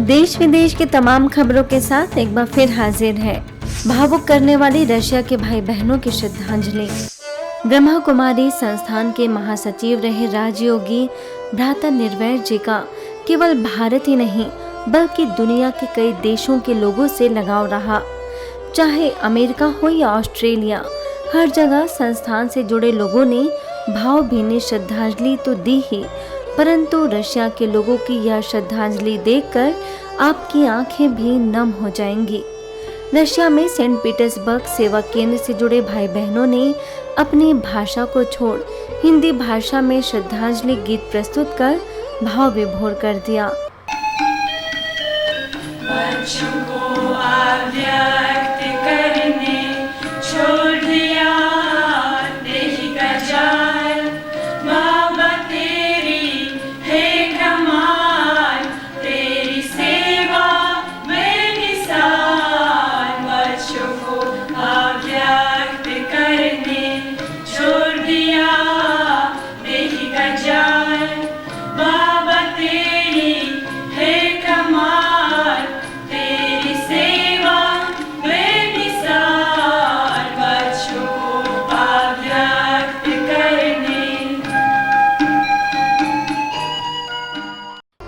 देश विदेश के तमाम खबरों के साथ एक बार फिर हाजिर है भावुक करने वाली रशिया के भाई बहनों की श्रद्धांजलि। ब्रह्मा कुमारी संस्थान के महासचिव रहे राजयोगी भ्राता निर्वैर जी का केवल भारत ही नहीं बल्कि दुनिया के कई देशों के लोगों से लगाव रहा। चाहे अमेरिका हो या ऑस्ट्रेलिया, हर जगह संस्थान से जुड़े लोगों ने भावभीनी श्रद्धांजलि तो दी ही, परंतु रशिया के लोगों की यह श्रद्धांजलि देखकर आपकी आंखें भी नम हो जाएंगी। रशिया में सेंट पीटर्सबर्ग सेवा केंद्र से जुड़े भाई बहनों ने अपनी भाषा को छोड़ हिंदी भाषा में श्रद्धांजलि गीत प्रस्तुत कर भाव विभोर कर दिया।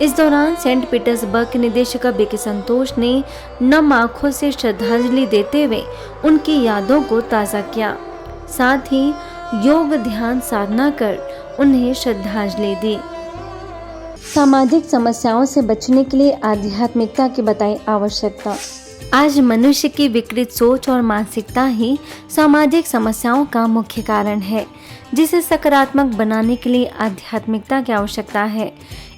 इस दौरान सेंट पीटर्सबर्ग के निदेशक बीके संतोष ने नम आंखों से श्रद्धांजलि देते हुए उनकी यादों को ताज़ा किया। साथ ही योग ध्यान साधना कर उन्हें श्रद्धांजलि दी। सामाजिक समस्याओं से बचने के लिए आध्यात्मिकता की बताई आवश्यकता। आज मनुष्य की विकृत सोच और मानसिकता ही सामाजिक समस्याओं का मुख्य कारण है, जिसे सकारात्मक बनाने के लिए आध्यात्मिकता की आवश्यकता है।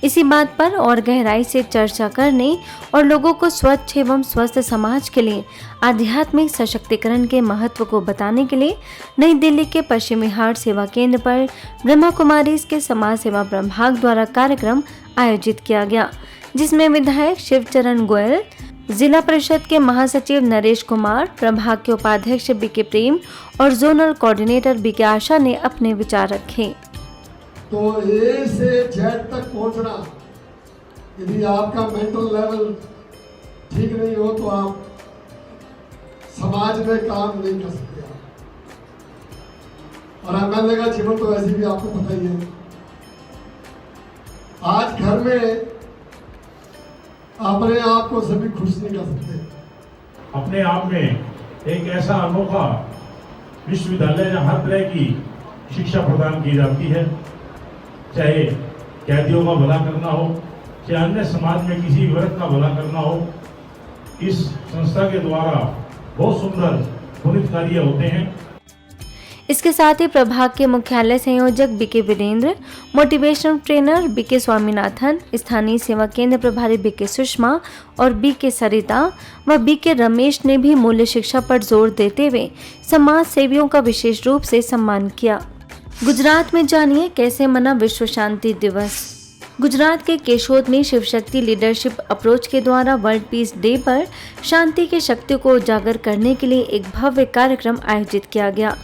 इसी बात पर और गहराई से चर्चा करने और लोगों को स्वच्छ एवं स्वस्थ समाज के लिए आध्यात्मिक सशक्तिकरण के महत्व को बताने के लिए नई दिल्ली के पश्चिमी हाट सेवा केंद्र पर ब्रह्मा कुमारी के समाज सेवा प्रभाग द्वारा कार्यक्रम आयोजित किया गया, जिसमें विधायक शिवचरण गोयल, जिला परिषद के महासचिव नरेश कुमार, प्रभाग के उपाध्यक्ष बीके प्रेम और जोनल कोऑर्डिनेटर बीके आशा ने अपने विचार रखे। तो ए से जेड तक पहुंचना, यदि आपका मेंटल लेवल ठीक नहीं हो तो आप समाज में काम नहीं कर सकते। और एमएलए का जीवन तो वैसे भी आपको पता ही है। आज घर में अपने आप को सभी खुश नहीं कर सकते। अपने आप में एक ऐसा अनोखा विश्वविद्यालय जहाँ हर तरह की शिक्षा प्रदान की जाती है, चाहे कैदियों का भला करना हो, चाहे अन्य समाज में किसी वर्ग का भला करना हो। इस संस्था के द्वारा बहुत सुंदर पुनीत कार्य होते हैं। इसके साथ ही प्रभाग के मुख्यालय संयोजक BK Virendra, motivational trainer BK Swaminathan, स्थानीय सेवा केंद्र प्रभारी बीके सुषमा और बीके सरिता व बीके रमेश ने भी मूल्य शिक्षा पर जोर देते हुए समाज सेवियों का विशेष रूप से सम्मान किया। गुजरात में जानिए कैसे मना विश्व शांति दिवस। गुजरात के केशोद में शिव शक्ति लीडरशिप अप्रोच के द्वारा वर्ल्ड पीस डे पर शांति की शक्ति को उजागर करने के लिए एक भव्य कार्यक्रम आयोजित किया गया,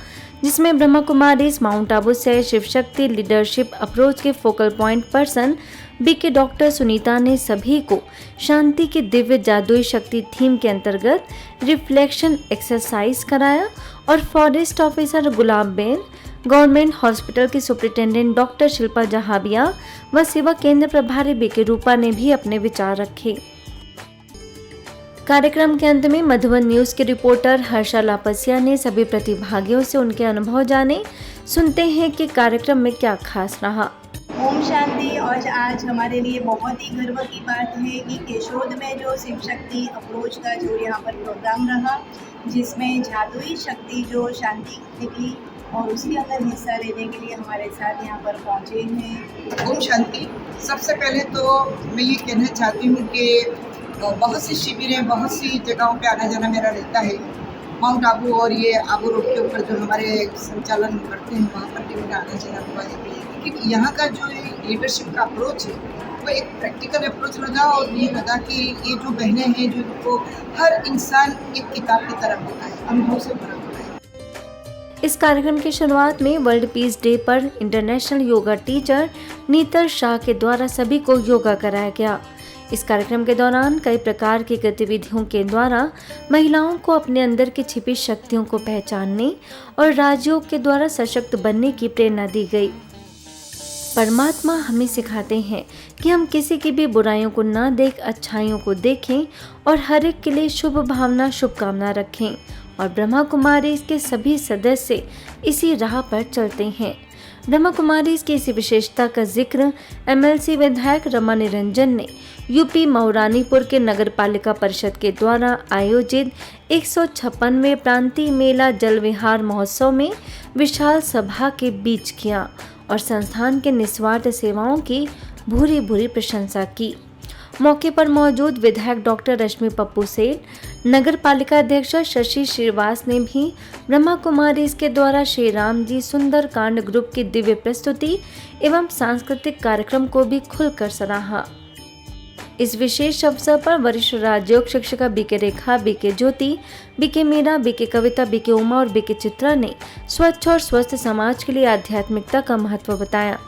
जिसमें ब्रह्मा कुमारी माउंट आबू से शिव शक्ति लीडरशिप अप्रोच के focal point person BK doctor Sunita ने सभी को शांति की दिव्य जादुई शक्ति थीम के अंतर्गत रिफ्लेक्शन एक्सरसाइज कराया और फॉरेस्ट ऑफिसर गुलाब बेन, गवर्नमेंट हॉस्पिटल की सुपरिटेंडेंट डॉक्टर शिल्पा जहाबिया व सेवा केंद्र प्रभारी बीके रूपा ने भी अपने विचार रखे। कार्यक्रम के अंत में मधुबन न्यूज के रिपोर्टर हर्षा लापसिया ने सभी प्रतिभागियों से उनके अनुभव जाने। सुनते हैं कि कार्यक्रम में क्या खास रहा। ओम शांति। और आज हमारे लिए बहुत ही गर्व की बात है कि केशोद में जो शिव शक्ति अप्रोच का जो यहाँ पर प्रोग्राम रहा, जिसमें जादुई शक्ति जो शांति निकली और उसके अंदर हिस्सा लेने के लिए हमारे साथ यहाँ पर पहुँचे हैं। ओम शांति। सबसे पहले तो मैं ये कहना चाहती हूँ कि बहुत सी शिविरें, बहुत सी जगहों पे आना जाना मेरा रहता है। माउंट आबू और ये आबू रोड के ऊपर जो हमारे संचालन करते हैं वहाँ पर भी मेरा आना जाना हुआ है। लेकिन यहाँ का जो लीडरशिप का अप्रोच है वो एक प्रैक्टिकल अप्रोच लगा और ये लगा कि ये जो बहनें हैं जिनको हर इंसान एक किताब की तरह होता है, अनुभव से भरा होता है। इस कार्यक्रम की शुरुआत में वर्ल्ड पीस डे पर इंटरनेशनल योगा टीचर नीतर शाह के द्वारा सभी को योगा कराया गया। इस कार्यक्रम के दौरान कई प्रकार की गतिविधियों के द्वारा महिलाओं को अपने अंदर की छिपी शक्तियों को पहचानने और राजयोग के द्वारा सशक्त बनने की प्रेरणा दी गई। परमात्मा हमें सिखाते हैं कि हम किसी की भी बुराइयों को न देख अच्छाइयों को देखें और हर एक के लिए शुभ भावना शुभकामना रखें, और ब्रह्मा कुमारी के सभी सदस्य इसी राह पर चलते हैं। ब्रह्मा कुमारी की इसी विशेषता का जिक्र एमएलसी विधायक रमा निरंजन ने यूपी मऊरानीपुर के नगर पालिका परिषद के द्वारा आयोजित 156वें प्रांतीय मेला जल विहार महोत्सव में विशाल सभा के बीच किया और संस्थान के निस्वार्थ सेवाओं की भूरी भूरी प्रशंसा की। मौके पर मौजूद विधायक डॉक्टर रश्मि पप्पू सेठ, नगर पालिका अध्यक्ष शशि श्रीवास ने भी ब्रह्मा कुमारी के द्वारा श्री राम जी सुंदर कांड ग्रुप की दिव्य प्रस्तुति एवं सांस्कृतिक कार्यक्रम को भी खुलकर सराहा। इस विशेष अवसर पर वरिष्ठ राजयोग शिक्षिका बीके रेखा, बीके ज्योति, बीके मीरा, बीके कविता, बीके उमा और बीके चित्रा ने स्वच्छ और स्वस्थ समाज के लिए आध्यात्मिकता का महत्व बताया।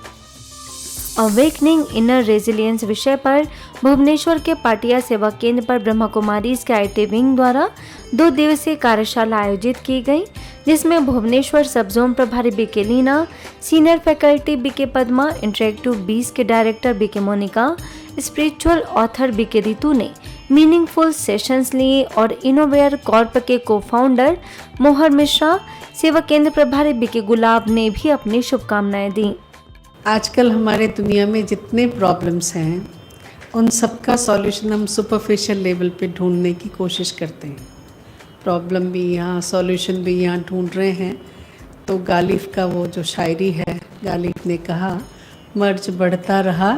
अवेकनिंग इनर रेजिलियंस विषय पर भुवनेश्वर के पाटिया सेवा केंद्र पर ब्रह्मा कुमारी के आईटी विंग द्वारा 2 दिवसीय कार्यशाला आयोजित की गई, जिसमें भुवनेश्वर सब जोन प्रभारी BK Leena, senior faculty BK Padma, interactive 20 के director BK Monika, spiritual author BK Ritu ने मीनिंगफुल सेशंस लिए और इनोवेयर कॉर्प के को-फाउंडर मोहर मिश्रा, सेवा केंद्र प्रभारी बीके गुलाब ने भी अपनी शुभकामनाएं दी। आजकल हमारे दुनिया में जितने प्रॉब्लम्स हैं उन सब का सॉल्यूशन हम सुपरफिशियल लेवल पे ढूंढने की कोशिश करते हैं। प्रॉब्लम भी यहाँ, सॉल्यूशन भी यहाँ ढूंढ रहे हैं। तो गालिब का वो जो शायरी है, गालिब ने कहा, मर्ज बढ़ता रहा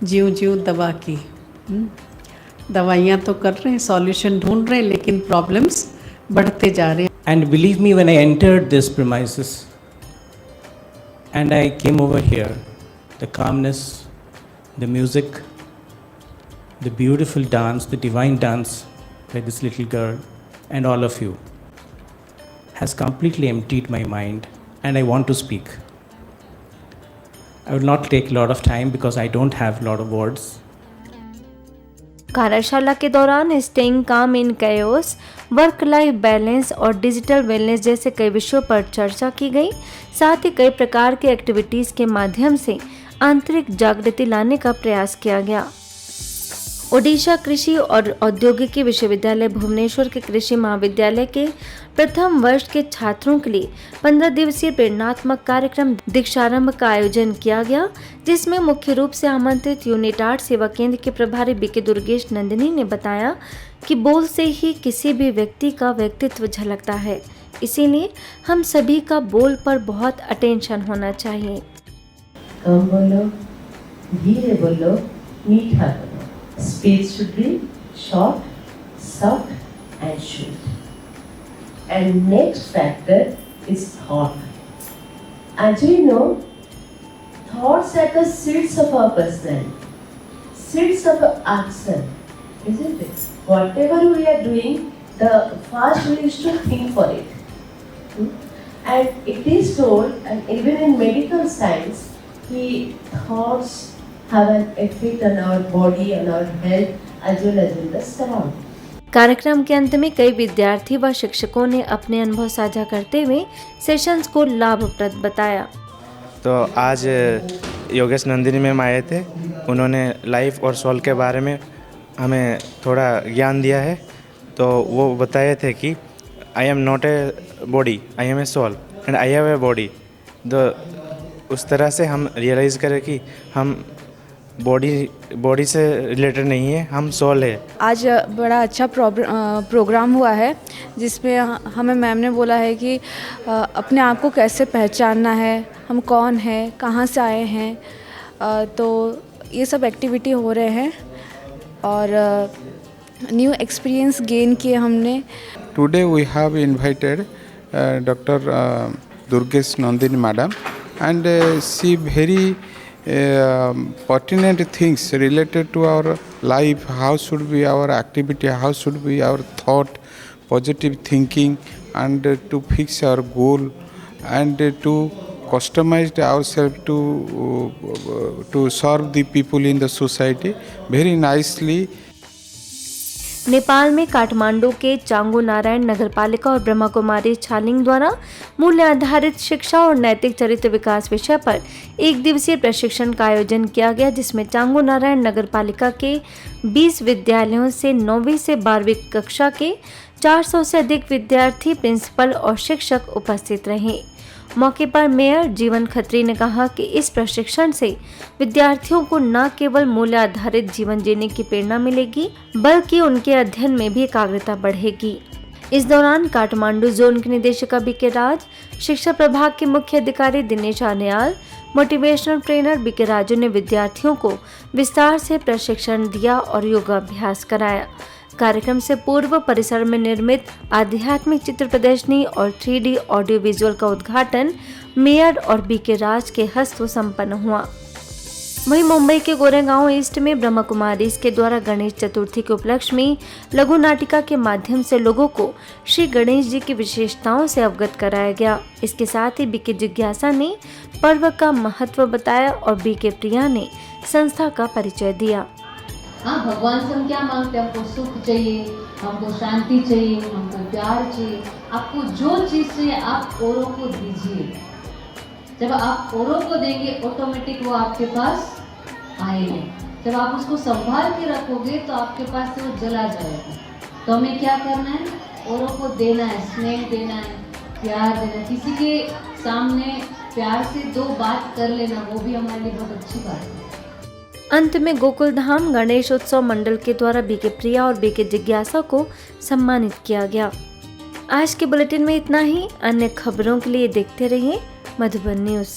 ज्यों ज्यों दवा की। दवाइयाँ तो कर रहे हैं, सॉल्यूशन ढूंढ रहे हैं, लेकिन प्रॉब्लम्स बढ़ते जा रहे हैं। And believe me, when I entered this premises and I came over here, the calmness, the music, the beautiful dance, the divine dance by this little girl and all of you has completely emptied my mind, and I want to speak. I will not take a lot of time because I don't have a lot of words. कार्यशाला के दौरान staying काम इन chaos, work life balance और digital wellness जैसे कई विषयों पर चर्चा की गई। साथ ही कई प्रकार की एक्टिविटीज के माध्यम से आंतरिक जागृति लाने का प्रयास किया गया। ओडिशा कृषि और औद्योगिकी विश्वविद्यालय भुवनेश्वर के कृषि महाविद्यालय के प्रथम वर्ष के छात्रों के लिए 15 दिवसीय प्रेरणात्मक कार्यक्रम दीक्षारंभ का आयोजन किया गया, जिसमें मुख्य रूप से आमंत्रित यूनिट 8 सेवा केंद्र के प्रभारी बीके दुर्गेश नंदिनी ने बताया कि बोल से ही किसी भी व्यक्ति का व्यक्तित्व झलकता है, इसीलिए हम सभी का बोल पर बहुत अटेंशन होना चाहिए। कम बोलो, धीरे बोलो, मीठा बोलो। Speech should be short, soft and sweet. And next factor is thought. As we know, thoughts are the seeds of our personality, seeds of our action, isn't it? Whatever we are doing, the first we used to think for it. And it is told, and even in medical science, thoughts have an effect on our body, on our health as well as in the surrounding. कार्यक्रम के अंत में कई विद्यार्थी व शिक्षकों ने अपने अनुभव साझा करते हुए सेशंस को लाभप्रद बताया। तो आज योगेश नंदिनी मैम आए थे, उन्होंने लाइफ और सोल के बारे में हमें थोड़ा ज्ञान दिया है। तो वो बताए थे कि I am not a body, I am a soul and I have a body. तो उस तरह से हम रियलाइज़ करें कि हम बॉडी से रिलेटेड नहीं है, हम सोल है। आज बड़ा अच्छा प्रोग्राम हुआ है, जिसमें हमें मैम ने बोला है कि अपने आप को कैसे पहचानना है, हम कौन हैं, कहाँ से आए हैं। तो ये सब एक्टिविटी हो रहे हैं और न्यू एक्सपीरियंस गेन किए हमने। Today we have invited doctor Durgesh Nandini madam and she very pertinent things related to our life, how should be our activity, how should be our thought, positive thinking, and to fix our goal and to customized ourselves to serve the people in the society very nicely. Nepal में काठमांडू के चांगू नारायण नगर पालिका और ब्रह्मा कुमारी छालिंग द्वारा मूल्य आधारित शिक्षा और नैतिक चरित्र विकास विषय पर एक दिवसीय प्रशिक्षण का आयोजन किया गया, जिसमें चांगू नारायण नगर पालिका के 20 विद्यालयों से 9वीं से 12वीं कक्षा के 400 से अधिक विद्यार्थी, प्रिंसिपल और शिक्षक उपस्थित रहे। मौके पर मेयर जीवन खत्री ने कहा कि इस प्रशिक्षण से विद्यार्थियों को न केवल मूल्य आधारित जीवन जीने की प्रेरणा मिलेगी, बल्कि उनके अध्ययन में भी एकाग्रता बढ़ेगी। इस दौरान काठमांडू जोन के निदेशक बीके राज, शिक्षा प्रभाग के मुख्य अधिकारी Dinesh Aniyal, motivational trainer BK Raju ने विद्यार्थियों को विस्तार से प्रशिक्षण दिया और योगाभ्यास कराया। कार्यक्रम से पूर्व परिसर में निर्मित आध्यात्मिक चित्र प्रदर्शनी और 3D ऑडियो विजुअल का उद्घाटन मेयर और बीके राज के हस्तों संपन्न हुआ। वहीं मुंबई के गोरेगांव ईस्ट में ब्रह्मा कुमारीज के द्वारा गणेश चतुर्थी के उपलक्ष्य में लघु नाटिका के माध्यम से लोगों को श्री गणेश जी की विशेषताओं से अवगत कराया गया। इसके साथ ही बीके जिज्ञासा ने पर्व का महत्व बताया और बीके प्रिया ने संस्था का परिचय दिया। हाँ, भगवान से हम क्या मांगते हैं? हमको सुख चाहिए, हमको शांति चाहिए, हमको प्यार चाहिए। आपको जो चीज़ चाहिए आप औरों को दीजिए। जब आप औरों को देंगे ऑटोमेटिक वो आपके पास आएंगे। जब आप उसको संभाल के रखोगे तो आपके पास से वो चला जाएगा। तो हमें क्या करना है? औरों को देना है, स्नेह देना है, प्यार देना है। किसी के सामने प्यार से 2 बात कर लेना, वो भी हमारे लिए बहुत अच्छी बात है। अंत में गोकुल धाम गणेश उत्सव मंडल के द्वारा बीके प्रिया और बीके जिज्ञासा को सम्मानित किया गया। आज के बुलेटिन में इतना ही। अन्य खबरों के लिए देखते रहिए मधुबन न्यूज़।